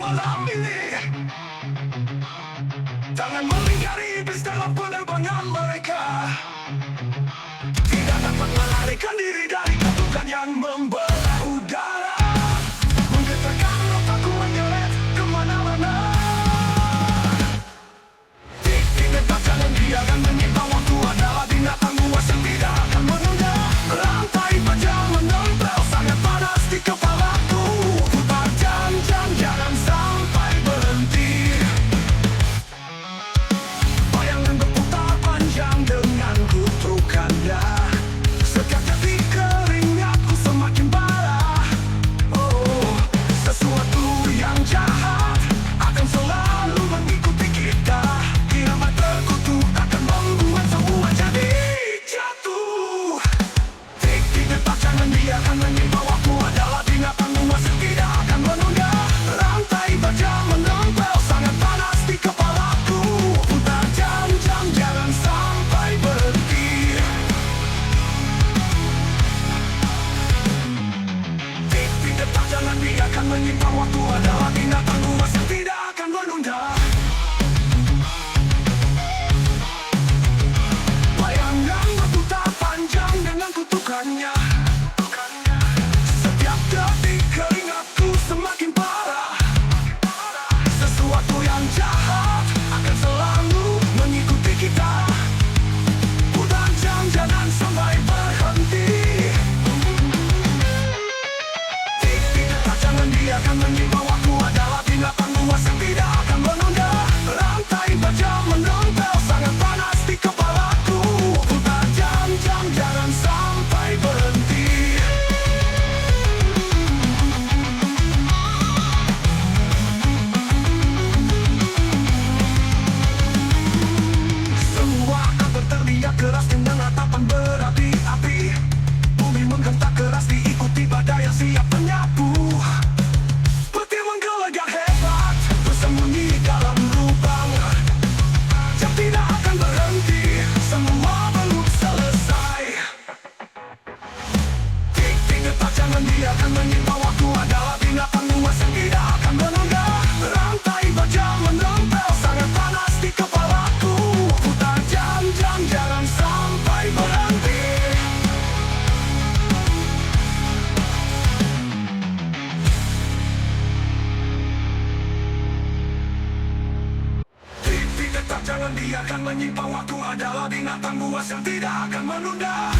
malam ini. Tangan melingkari iblis dalam penerbangan mereka. Tidak dapat melarikan diri dari ketukan yang membelah udara. Menggetarkan otakku menyeret kemana-mana. Tik tik detak, jangan biarkan menyimpang. Waktu adalah binatang buas yang tidak akan menunda. Rantai baja menempel sangat panas di kepalaku. Putar jangan, jangan sampai berhenti. Bayangan berputar panjang dengan kutukannya. Setiap detik keringatku semakin parah. Oh, sesuatu yang jahat akan selalu mengikuti kita. Kiamat terkutuk akan membuat semua jadi jatuh. Tik tik detak, jangan biarkan menyimpang. Waktu adalah binatang buas yang tidak akan menunda. Rantai baja menempel sangat panas di kepalaku. Putar jangan, jangan sampai berhenti. Tik tik detak, jangan biarkan menyimpang. Waktu adalah binatang buas yang tidak akan menunda. Bayangan berputar panjang dengan kutukannya. Setiap detik keringatku semakin parah. Sesuatu yang jahat akan selalu mengikuti kita. Putar jangan sampai berhenti. Tik tik detak, jangan biarkan menyimpang. Waktu adalah binatang buas yang tidak akan menunda. Rantai baja menempel sangat panas di kepalaku. Putar jangan sampai berhenti. Semua akan berteriak keras dengan ratapan berapi-api. Bumi menggentak keras diikuti badai yang siap menyapu. Petir menggelegar hebat bersembunyi dalam lubang yang tidak akan berhenti. Semua belum selesai. Tik tik detak, jangan biarkan menyimpang. Waktu adalah binatang buas yang tidak akan menunda. Rantai baja menempel sangat panas di kepalaku. Putar jangan sampai berhenti. Tik tik detak, jangan biarkan menyimpang. Waktu adalah binatang buas yang tidak akan menunda.